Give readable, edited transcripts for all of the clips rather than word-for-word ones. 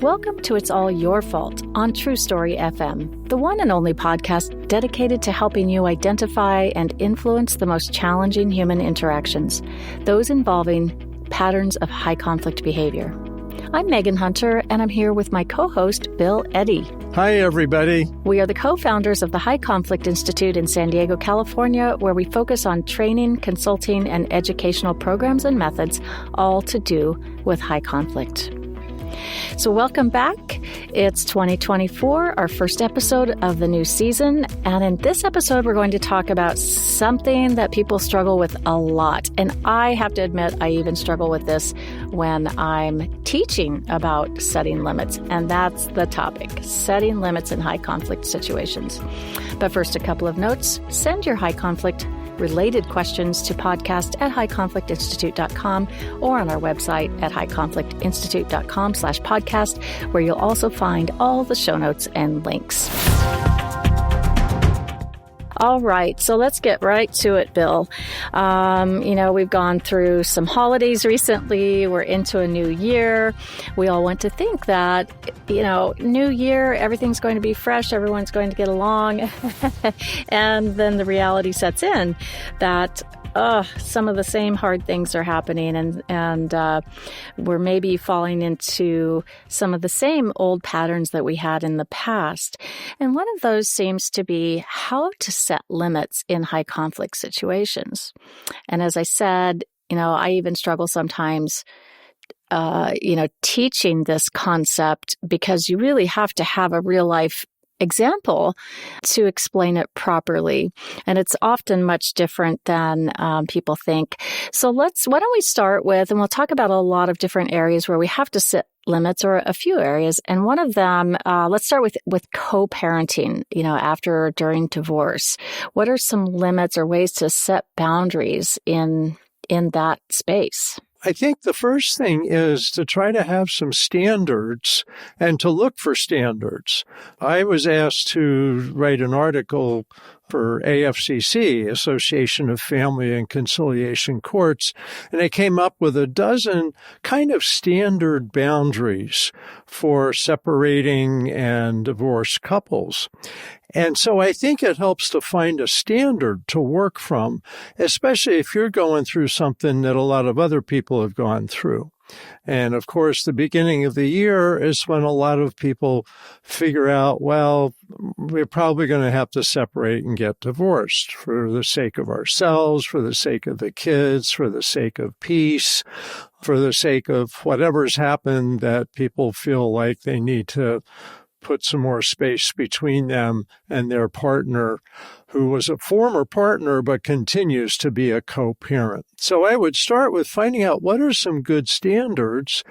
Welcome to It's All Your Fault on True Story FM, the one and only podcast dedicated to helping you identify and influence the most challenging human interactions, those involving patterns of high conflict behavior. I'm Megan Hunter, and I'm here with my co-host, Bill Eddy. Hi, everybody. We are the co-founders of the High Conflict Institute in San Diego, California, where we focus on training, consulting, and educational programs and methods, all to do with high conflict. So welcome back. It's 2024, our first episode of the new season. And in this episode, we're going to talk about something that people struggle with a lot. And I have to admit, I even struggle with this when I'm teaching about setting limits. And that's the topic, setting limits in high conflict situations. But first, a couple of notes. Send your high conflict related questions to podcast@highconflictinstitute.com or on our website at highconflictinstitute.com/podcast, where you'll also find all the show notes and links. All right, so let's get right to it, Bill. We've gone through some holidays recently. We're into a new year. We all want to think that, new year, everything's going to be fresh, everyone's going to get along. And then the reality sets in that some of the same hard things are happening, and we're maybe falling into some of the same old patterns that we had in the past. And one of those seems to be how to set limits in high conflict situations. And as I said, I even struggle sometimes teaching this concept, because you really have to have a real life example to explain it properly. And it's often much different than people think. So why don't we start with, and we'll talk about a lot of different areas where we have to set limits, or a few areas. And one of them, let's start with co-parenting, after or during divorce. What are some limits or ways to set boundaries in that space? I think the first thing is to try to have some standards and to look for standards. I was asked to write an article for AFCC, Association of Family and Conciliation Courts, and I came up with a dozen kind of standard boundaries for separating and divorced couples. And so I think it helps to find a standard to work from, especially if you're going through something that a lot of other people have gone through. And of course, the beginning of the year is when a lot of people figure out, well, we're probably going to have to separate and get divorced for the sake of ourselves, for the sake of the kids, for the sake of peace, for the sake of whatever's happened that people feel like they need to put some more space between them and their partner, who was a former partner but continues to be a co-parent. So I would start with finding out what are some good standards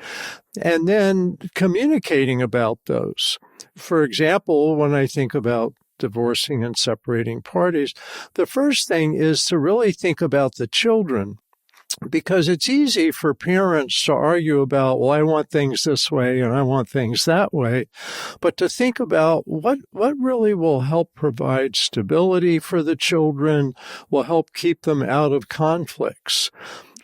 and then communicating about those. For example, when I think about divorcing and separating parties, the first thing is to really think about the children. Because it's easy for parents to argue about, well, I want things this way and I want things that way. But to think about what really will help provide stability for the children, will help keep them out of conflicts.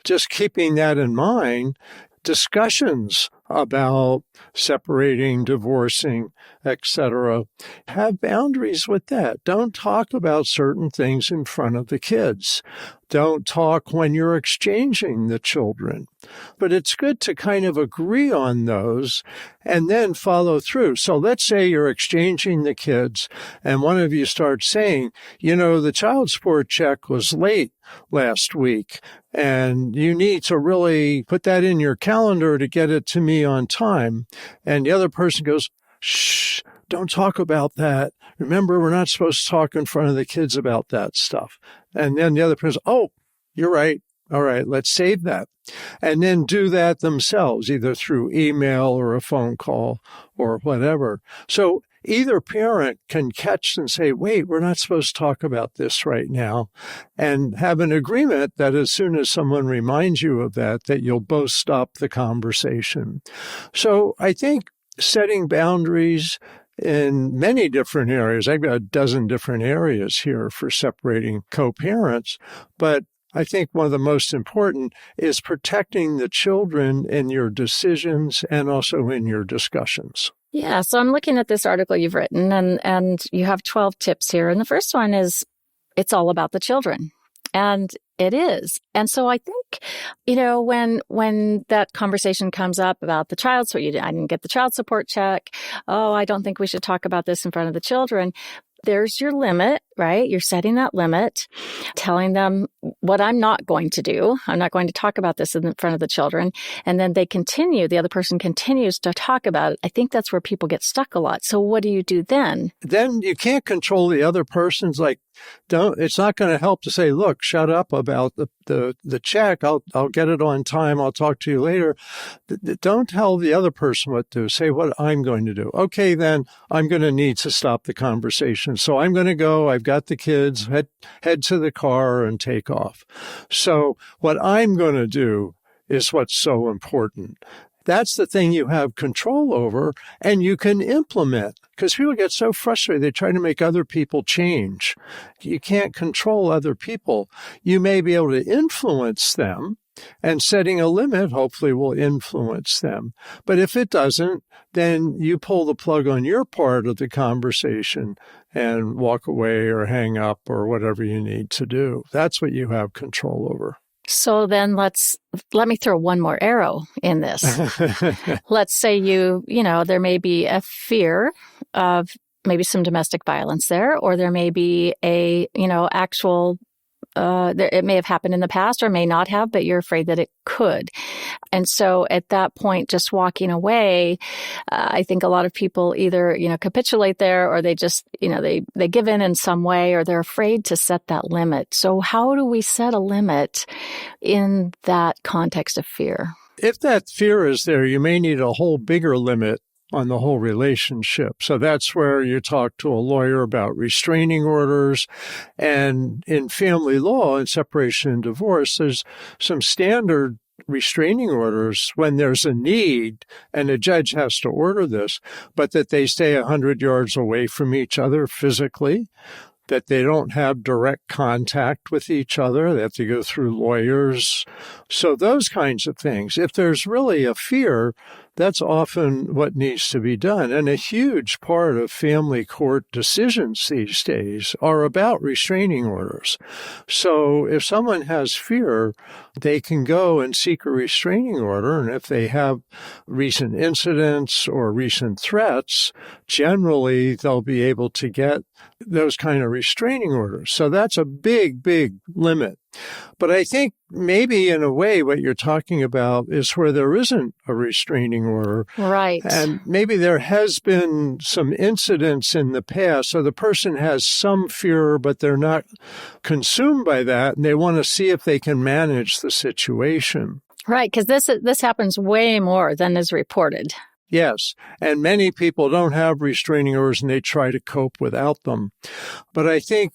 Just keeping that in mind, discussions about separating, divorcing, etc. Have boundaries with that. Don't talk about certain things in front of the kids. Don't talk when you're exchanging the children. But it's good to kind of agree on those and then follow through. So let's say you're exchanging the kids and one of you starts saying, the child support check was late last week and you need to really put that in your calendar to get it to me on time. And the other person goes, shh, don't talk about that. Remember, we're not supposed to talk in front of the kids about that stuff. And then the other person, oh, you're right. All right, let's save that. And then do that themselves, either through email or a phone call or whatever. So either parent can catch and say, wait, we're not supposed to talk about this right now, and have an agreement that as soon as someone reminds you of that you'll both stop the conversation. So I think setting boundaries in many different areas, I've got a dozen different areas here for separating co-parents, but I think one of the most important is protecting the children in your decisions and also in your discussions. Yeah, so I'm looking at this article you've written, and you have 12 tips here. And the first one is, it's all about the children. And it is. And so I think, when that conversation comes up about the child support, I didn't get the child support check. Oh, I don't think we should talk about this in front of the children. There's your limit, right? You're setting that limit, telling them what I'm not going to do. I'm not going to talk about this in front of the children. And then the other person continues to talk about it. I think that's where people get stuck a lot. So what do you do then? Then you can't control the other person's it's not going to help to say, look, shut up about the check. I'll get it on time. I'll talk to you later. Don't tell the other person what to do. Say what I'm going to do. Okay, then I'm going to need to stop the conversation. So I'm going to go. I've got the kids. Head to the car and take off. So what I'm going to do is what's so important. That's the thing you have control over and you can implement, because people get so frustrated. They try to make other people change. You can't control other people. You may be able to influence them, and setting a limit hopefully will influence them. But if it doesn't, then you pull the plug on your part of the conversation and walk away or hang up or whatever you need to do. That's what you have control over. So then let me throw one more arrow in this. Let's say there may be a fear of maybe some domestic violence there, or there may be actual, it may have happened in the past or may not have, but you're afraid that it could. And so at that point, just walking away, I think a lot of people either, capitulate there, or they just, they give in some way, or they're afraid to set that limit. So how do we set a limit in that context of fear? If that fear is there, you may need a whole bigger limit on the whole relationship. So that's where you talk to a lawyer about restraining orders. And in family law and separation and divorce, there's some standard restraining orders when there's a need and a judge has to order this, but that they stay 100 yards away from each other physically, that they don't have direct contact with each other. They have to go through lawyers. So those kinds of things. If there's really a fear, that's often what needs to be done. And a huge part of family court decisions these days are about restraining orders. So if someone has fear, they can go and seek a restraining order. And if they have recent incidents or recent threats, generally they'll be able to get those kind of restraining orders. So that's a big, big limit. But I think maybe in a way what you're talking about is where there isn't a restraining order. Right. And maybe there has been some incidents in the past. So the person has some fear, but they're not consumed by that. And they want to see if they can manage the situation. Right. Because this happens way more than is reported. Yes, and many people don't have restraining orders and they try to cope without them. But I think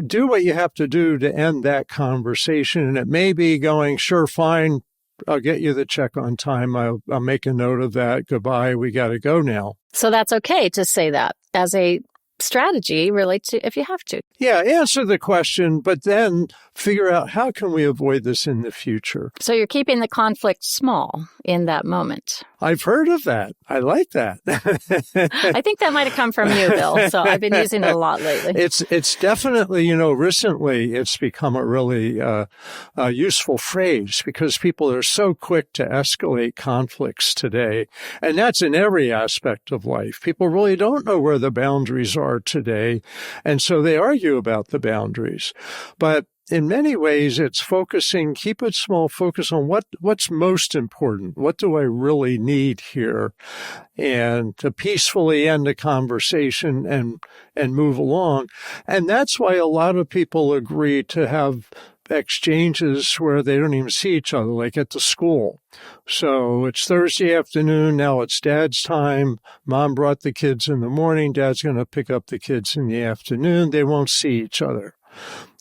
do what you have to do to end that conversation. And it may be going, sure, fine, I'll get you the check on time. I'll make a note of that. Goodbye, we got to go now. So that's okay to say that as a strategy, really, if you have to. Yeah, answer the question, but then figure out how can we avoid this in the future. So you're keeping the conflict small in that moment. I've heard of that. I like that. I think that might have come from you, Bill. So I've been using it a lot lately. It's definitely, recently it's become a really useful phrase because people are so quick to escalate conflicts today. And that's in every aspect of life. People really don't know where the boundaries are today. And so they argue about the boundaries. But in many ways, it's keep it small, focus on what's most important. What do I really need here? And to peacefully end a conversation and move along. And that's why a lot of people agree to have exchanges where they don't even see each other, like at the school. So it's Thursday afternoon. Now it's Dad's time. Mom brought the kids in the morning. Dad's going to pick up the kids in the afternoon. They won't see each other.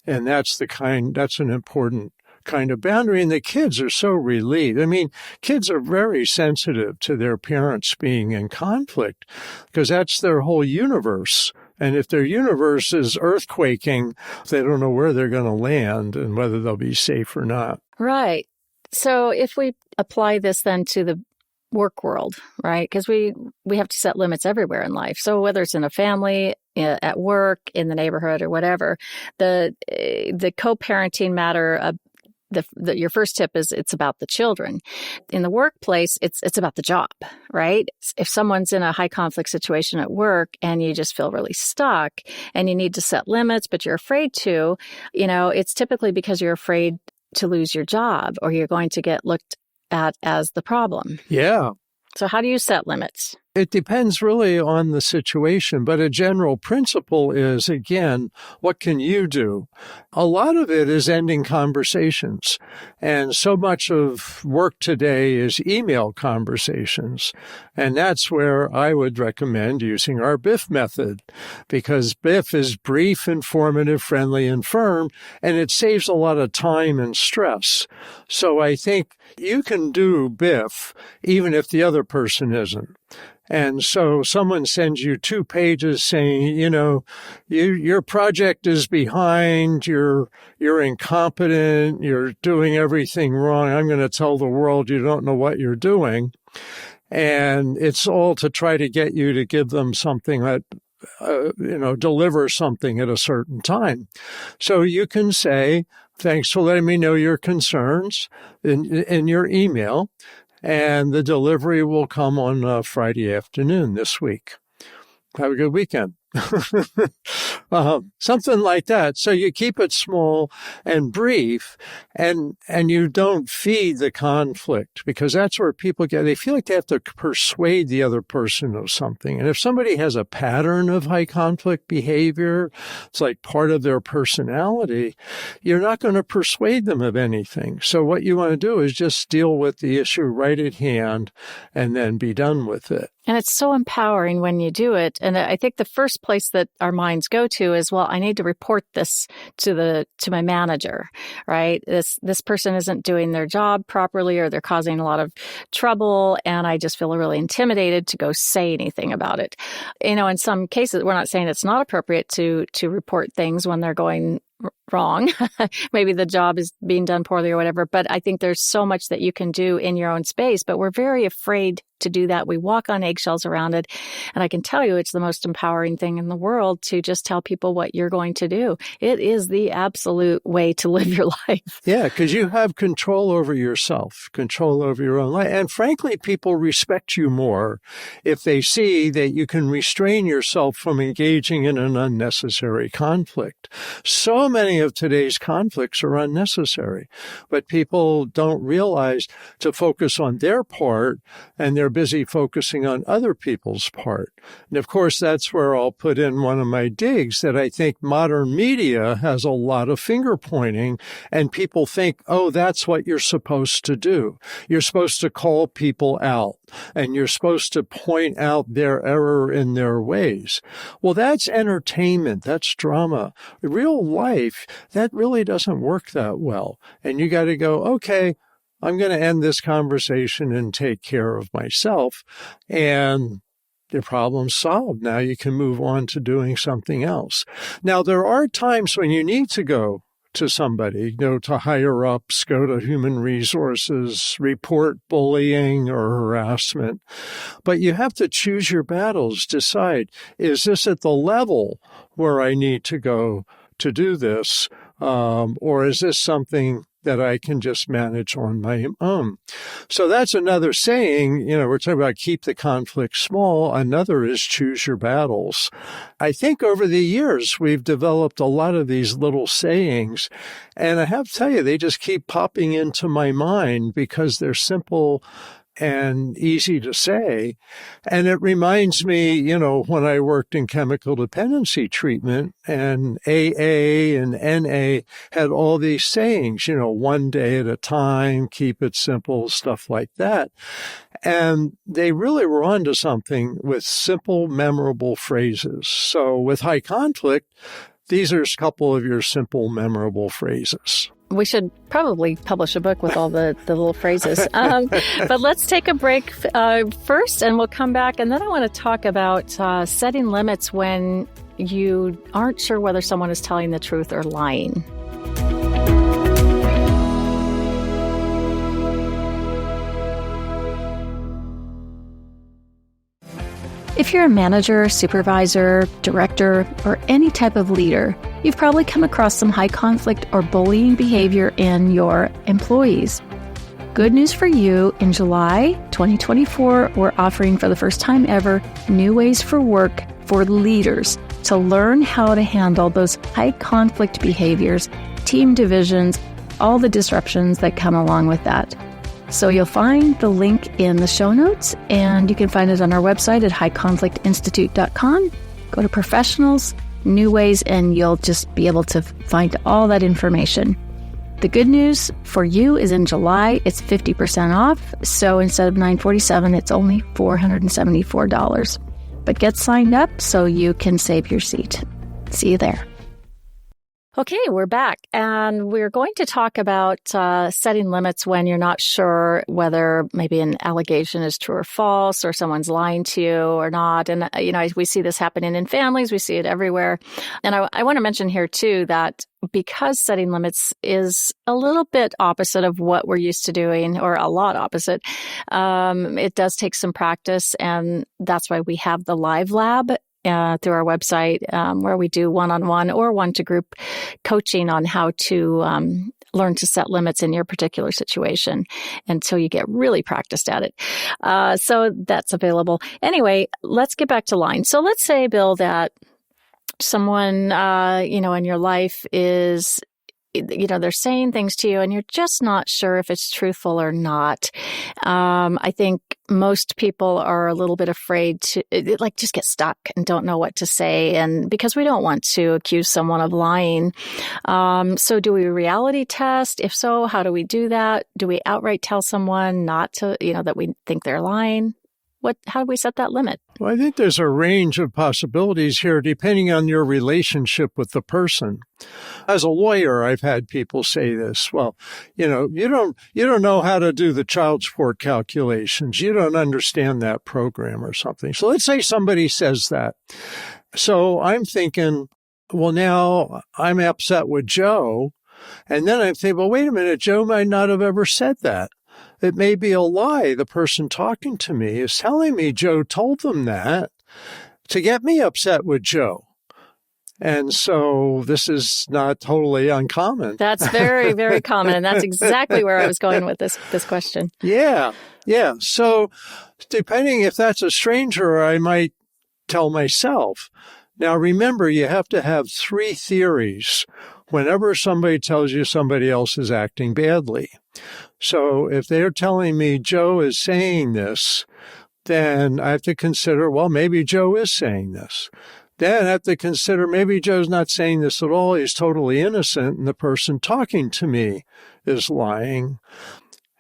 And that's an important kind of boundary. And the kids are so relieved. I mean, kids are very sensitive to their parents being in conflict because that's their whole universe. And if their universe is earthquaking, they don't know where they're going to land and whether they'll be safe or not. Right. So if we apply this then to the work world, right? Because we have to set limits everywhere in life. So whether it's in a family, at work, in the neighborhood, or whatever, the co-parenting matter. Your first tip is it's about the children. In the workplace, it's about the job, right? If someone's in a high conflict situation at work and you just feel really stuck and you need to set limits, but you're afraid to, it's typically because you're afraid to lose your job or you're going to get looked at as the problem. Yeah. So how do you set limits? It depends really on the situation, but a general principle is, again, what can you do? A lot of it is ending conversations. And so much of work today is email conversations. And that's where I would recommend using our BIF method, because BIF is brief, informative, friendly, and firm, and it saves a lot of time and stress. So I think you can do BIF even if the other person isn't. And so someone sends you 2 pages saying, your project is behind, you're incompetent, you're doing everything wrong. I'm going to tell the world you don't know what you're doing. And it's all to try to get you to give them something that, deliver something at a certain time. So you can say, thanks for letting me know your concerns in your email. And the delivery will come on Friday afternoon this week. Have a good weekend. Something like that. So you keep it small and brief, and you don't feed the conflict, because that's where people they feel like they have to persuade the other person of something. And if somebody has a pattern of high conflict behavior, it's like part of their personality, you're not going to persuade them of anything. So what you want to do is just deal with the issue right at hand and then be done with it. And it's so empowering when you do it. And I think the first place that our minds go to is, well, I need to report this to my manager, right? This person isn't doing their job properly, or they're causing a lot of trouble, and I just feel really intimidated to go say anything about it. In some cases, we're not saying it's not appropriate to report things when they're going wrong. Maybe the job is being done poorly or whatever, but I think there's so much that you can do in your own space, but we're very afraid to do that. We walk on eggshells around it. And I can tell you it's the most empowering thing in the world to just tell people what you're going to do. It is the absolute way to live your life. Yeah, because you have control over yourself, control over your own life. And frankly, people respect you more if they see that you can restrain yourself from engaging in an unnecessary conflict. So many of today's conflicts are unnecessary, but people don't realize to focus on their part, and they're busy focusing on other people's part. And of course, that's where I'll put in one of my digs, that I think modern media has a lot of finger pointing, and people think, oh, that's what you're supposed to do. You're supposed to call people out, and you're supposed to point out their error in their ways. Well, that's entertainment. That's drama. Real life, that really doesn't work that well. And you got to go, okay, I'm going to end this conversation and take care of myself. And the problem's solved. Now you can move on to doing something else. Now, there are times when you need to go to somebody, to higher ups, go to human resources, report bullying or harassment. But you have to choose your battles, decide, is this at the level where I need to go to do this? Or is this something that I can just manage on my own? So that's another saying, we're talking about keep the conflict small. Another is choose your battles. I think over the years, we've developed a lot of these little sayings, and I have to tell you, they just keep popping into my mind because they're simple and easy to say. And it reminds me, when I worked in chemical dependency treatment, and AA and NA had all these sayings, one day at a time, keep it simple, stuff like that. And they really were onto something with simple, memorable phrases. So with high conflict, these are a couple of your simple, memorable phrases. We should probably publish a book with all the little phrases. But let's take a break first, and we'll come back. And then I want to talk about setting limits when you aren't sure whether someone is telling the truth or lying. If you're a manager, supervisor, director, or any type of leader, you've probably come across some high conflict or bullying behavior in your employees. Good news for you, in July 2024, we're offering for the first time ever new ways for work for leaders to learn how to handle those high conflict behaviors, team divisions, all the disruptions that come along with that. So you'll find the link in the show notes, and you can find it on our website at highconflictinstitute.com. Go to professionals, new ways, and you'll just be able to find all that information. The good news for you is in July, it's 50% off. So instead of $947, it's only $474. But get signed up so you can save your seat. See you there. Okay, we're back, and we're going to talk about setting limits when you're not sure whether maybe an allegation is true or false, or someone's lying to you or not. And, we see this happening in families. We see it everywhere. And I want to mention here, too, that because setting limits is a little bit opposite of what we're used to doing, or a lot opposite, it does take some practice, and that's why we have the Live Lab through our website, where we do one-on-one or one-to-group coaching on how to learn to set limits in your particular situation until you get really practiced at it. So that's available. Anyway, let's get back to lying. So let's say, Bill, that someone, in your life is, they're saying things to you and you're just not sure if it's truthful or not. I think most people are a little bit afraid to just get stuck and don't know what to say. And because we don't want to accuse someone of lying. So do we reality test? If so, how do we do that? Do we outright tell someone not to, that we think they're lying? How do we set that limit? Well, I think there's a range of possibilities here depending on your relationship with the person. As a lawyer, I've had people say this. Well, you don't know how to do the child support calculations. You don't understand that program or something. So let's say somebody says that. So I'm thinking, well, now I'm upset with Joe. And then I'm thinking, well, wait a minute, Joe might not have ever said that. It may be a lie. The person talking to me is telling me Joe told them that to get me upset with Joe. And so this is not totally uncommon. That's very, very common. And that's exactly where I was going with this question. Yeah. So depending if that's a stranger, I might tell myself. Now, remember, you have to have 3 theories whenever somebody tells you somebody else is acting badly. So if they're telling me Joe is saying this, then I have to consider, well, maybe Joe is saying this. Then I have to consider maybe Joe's not saying this at all. He's totally innocent, and the person talking to me is lying.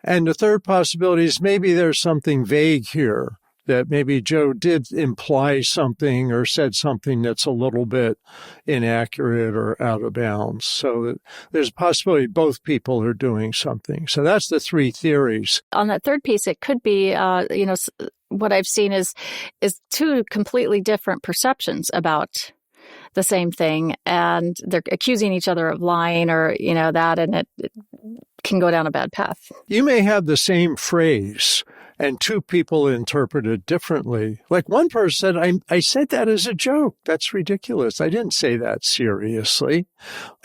And the third possibility is maybe there's something vague here, that maybe Joe did imply something or said something that's a little bit inaccurate or out of bounds. So there's a possibility both people are doing something. So that's the 3 theories. On that third piece, it could be, what I've seen is 2 completely different perceptions about the same thing, and they're accusing each other of lying or, that, and it can go down a bad path. You may have the same phrase, and 2 people interpret it differently. Like one person said, I said that as a joke. That's ridiculous. I didn't say that seriously.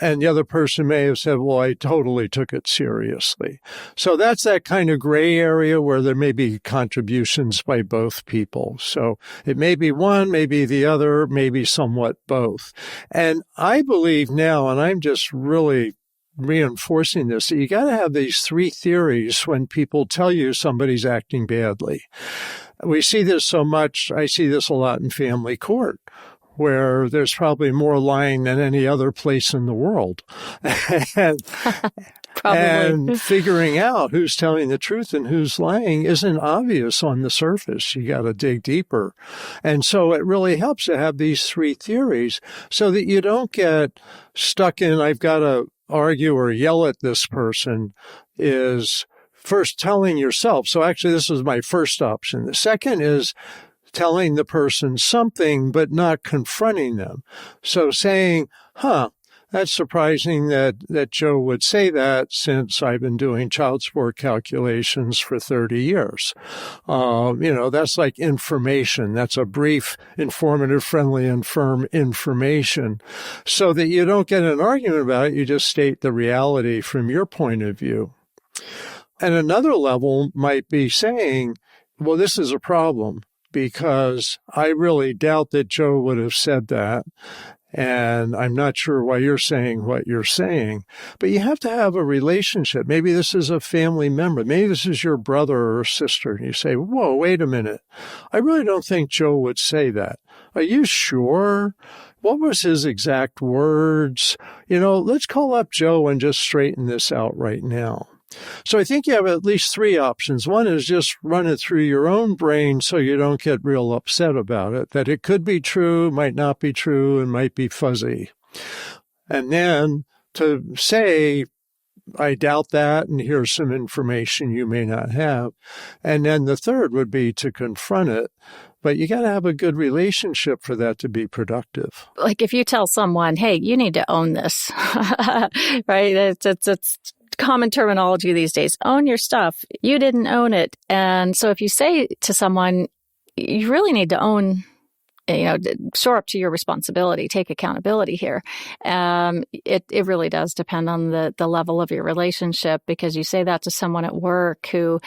And the other person may have said, well, I totally took it seriously. So that's that kind of gray area where there may be contributions by both people. So it may be one, maybe the other, maybe somewhat both. And I believe now, and I'm just really reinforcing this, that you got to have these 3 theories when people tell you somebody's acting badly. We see this so much. I see this a lot in family court, where there's probably more lying than any other place in the world. And figuring out who's telling the truth and who's lying isn't obvious on the surface. You got to dig deeper. And so it really helps to have these 3 theories so that you don't get stuck in, I've got to argue or yell at this person, is first telling yourself. So actually, this is my first option. The second is telling the person something, but not confronting them. So saying, that's surprising that Joe would say that since I've been doing child support calculations for 30 years. That's like information. That's a brief, informative, friendly, and firm information so that you don't get an argument about it. You just state the reality from your point of view. And another level might be saying, well, this is a problem because I really doubt that Joe would have said that. And I'm not sure why you're saying what you're saying, but you have to have a relationship. Maybe this is a family member. Maybe this is your brother or sister. And you say, whoa, wait a minute. I really don't think Joe would say that. Are you sure? What was his exact words? Let's call up Joe and just straighten this out right now. So I think you have at least three options. One is just run it through your own brain so you don't get real upset about it, that it could be true, might not be true, and might be fuzzy. And then to say, I doubt that, and here's some information you may not have. And then the third would be to confront it. But you got to have a good relationship for that to be productive. Like if you tell someone, hey, you need to own this, right? It's common terminology these days. Own your stuff. You didn't own it. And so if you say to someone, you really need to own, shore up to your responsibility, take accountability here. It really does depend on the level of your relationship, because you say that to someone at work who,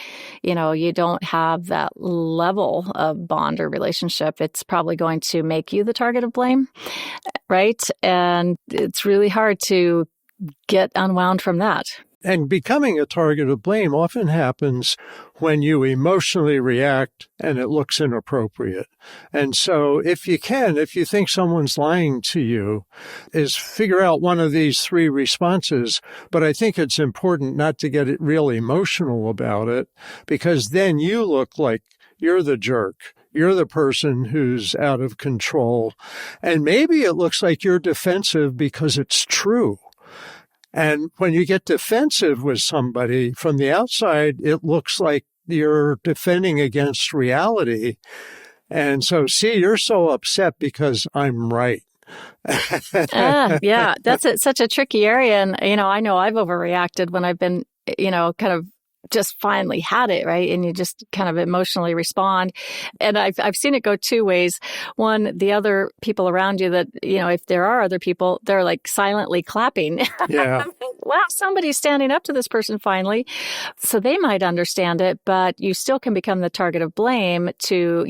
you don't have that level of bond or relationship. It's probably going to make you the target of blame, right? And it's really hard to get unwound from that. And becoming a target of blame often happens when you emotionally react and it looks inappropriate. And so if you think someone's lying to you, is figure out one of these three responses. But I think it's important not to get real emotional about it, because then you look like you're the jerk. You're the person who's out of control. And maybe it looks like you're defensive because it's true. And when you get defensive with somebody from the outside, it looks like you're defending against reality. And so, see, you're so upset because I'm right. Yeah, that's such a tricky area. And, I know I've overreacted when I've been, kind of just finally had it, right? And you just kind of emotionally respond. And I've seen it go two ways. One, the other people around you that, if there are other people, they're like silently clapping. Yeah. Wow, somebody's standing up to this person finally. So they might understand it, but you still can become the target of blame to,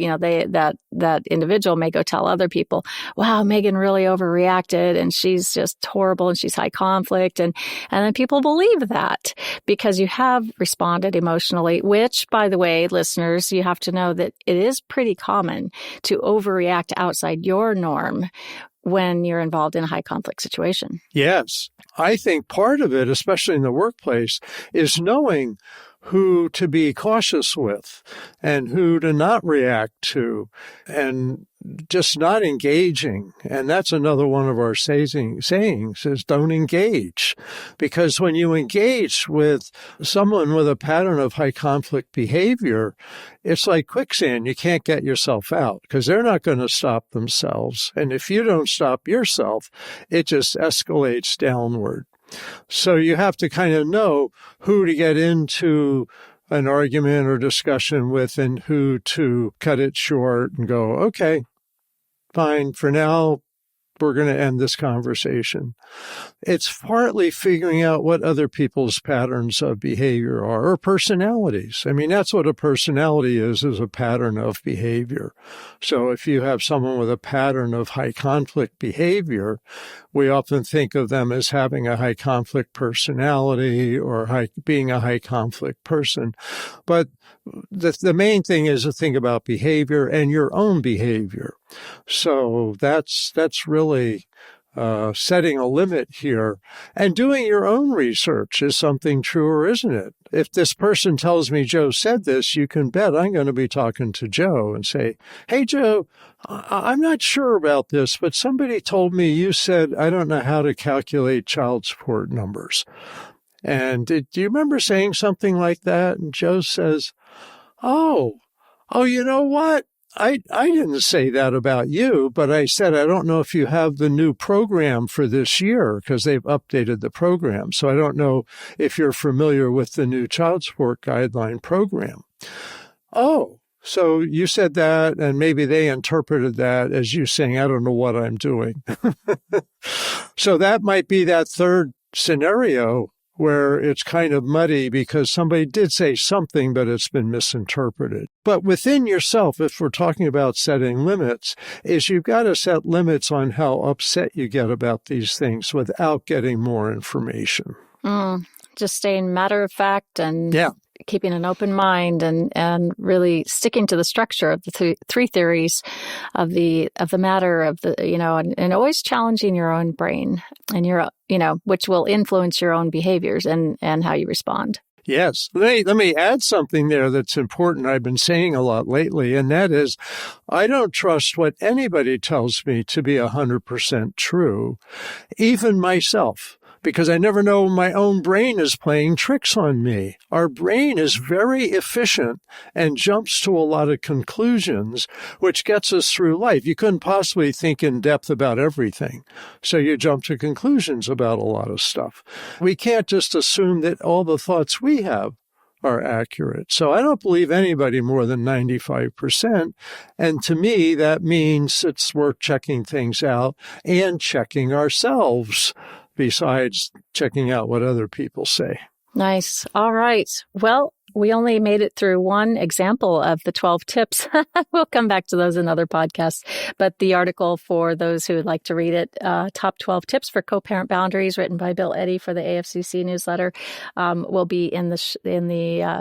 that individual may go tell other people, wow, Megan really overreacted and she's just horrible and she's high conflict. And then people believe that because you have responded emotionally, which, by the way, listeners, you have to know that it is pretty common to overreact outside your norm when you're involved in a high conflict situation. Yes. I think part of it, especially in the workplace, is knowing who to be cautious with and who to not react to and just not engaging. And that's another one of our sayings is don't engage. Because when you engage with someone with a pattern of high conflict behavior, it's like quicksand. You can't get yourself out because they're not going to stop themselves. And if you don't stop yourself, it just escalates downward. So you have to kind of know who to get into an argument or discussion with and who to cut it short and go, okay, fine, for now, we're going to end this conversation. It's partly figuring out what other people's patterns of behavior are, or personalities. I mean, that's what a personality is a pattern of behavior. So if you have someone with a pattern of high conflict behavior, we often think of them as having a high conflict personality or being a high conflict person. But the main thing is to think about behavior and your own behavior. So that's really setting a limit here. And doing your own research. Is something true or isn't it? If this person tells me Joe said this, you can bet I'm going to be talking to Joe and say, hey, Joe, I'm not sure about this, but somebody told me you said, I don't know how to calculate child support numbers. And do you remember saying something like that? And Joe says, oh, you know what? I didn't say that about you, but I said I don't know if you have the new program for this year because they've updated the program. So I don't know if you're familiar with the new child support guideline program. Oh, so you said that, and maybe they interpreted that as you saying, I don't know what I'm doing. So that might be that third scenario where it's kind of muddy because somebody did say something, but it's been misinterpreted. But within yourself, if we're talking about setting limits, is you've got to set limits on how upset you get about these things without getting more information. Just staying matter of fact and keeping an open mind and really sticking to the structure of the three theories of the matter of the, and always challenging your own brain and your, which will influence your own behaviors and how you respond. Yes. Let me add something there that's important I've been saying a lot lately, and that is I don't trust what anybody tells me to be 100% true, even myself. Because I never know my own brain is playing tricks on me. Our brain is very efficient and jumps to a lot of conclusions, which gets us through life. You couldn't possibly think in depth about everything. So you jump to conclusions about a lot of stuff. We can't just assume that all the thoughts we have are accurate. So I don't believe anybody more than 95%. And to me, that means it's worth checking things out and checking ourselves, besides checking out what other people say. Nice. All right. Well, we only made it through one example of the 12 tips. We'll come back to those in other podcasts. But the article, for those who would like to read it, Top 12 Tips for Co-Parent Boundaries, written by Bill Eddy for the AFCC newsletter, will be in the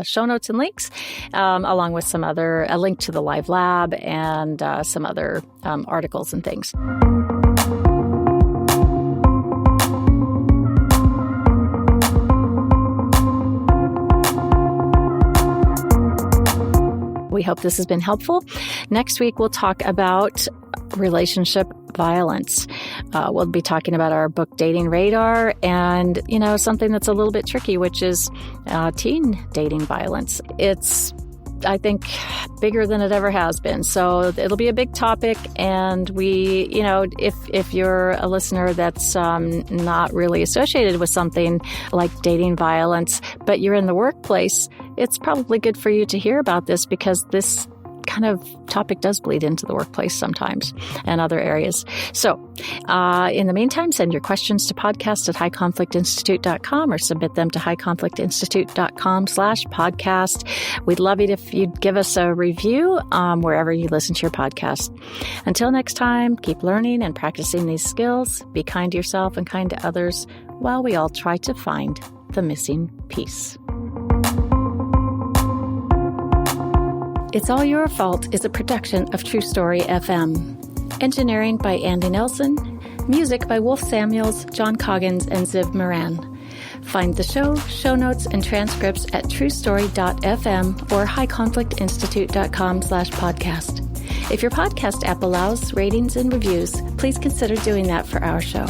show notes and links, along with a link to the live lab and some other articles and things. We hope this has been helpful. Next week, we'll talk about relationship violence. We'll be talking about our book, Dating Radar, and, something that's a little bit tricky, which is teen dating violence. It's, I think, bigger than it ever has been. So it'll be a big topic. And we, if you're a listener that's not really associated with something like dating violence, but you're in the workplace, it's probably good for you to hear about this because this kind of topic does bleed into the workplace sometimes and other areas. So in the meantime, send your questions to podcast@highconflictinstitute.com or submit them to highconflictinstitute.com/podcast. We'd love it if you'd give us a review wherever you listen to your podcast. Until next time, keep learning and practicing these skills. Be kind to yourself and kind to others while we all try to find the missing piece. It's All Your Fault is a production of True Story FM. Engineering by Andy Nelson. Music by Wolf Samuels, John Coggins, and Ziv Moran. Find the show notes, and transcripts at truestory.fm or highconflictinstitute.com/podcast. If your podcast app allows ratings and reviews, please consider doing that for our show.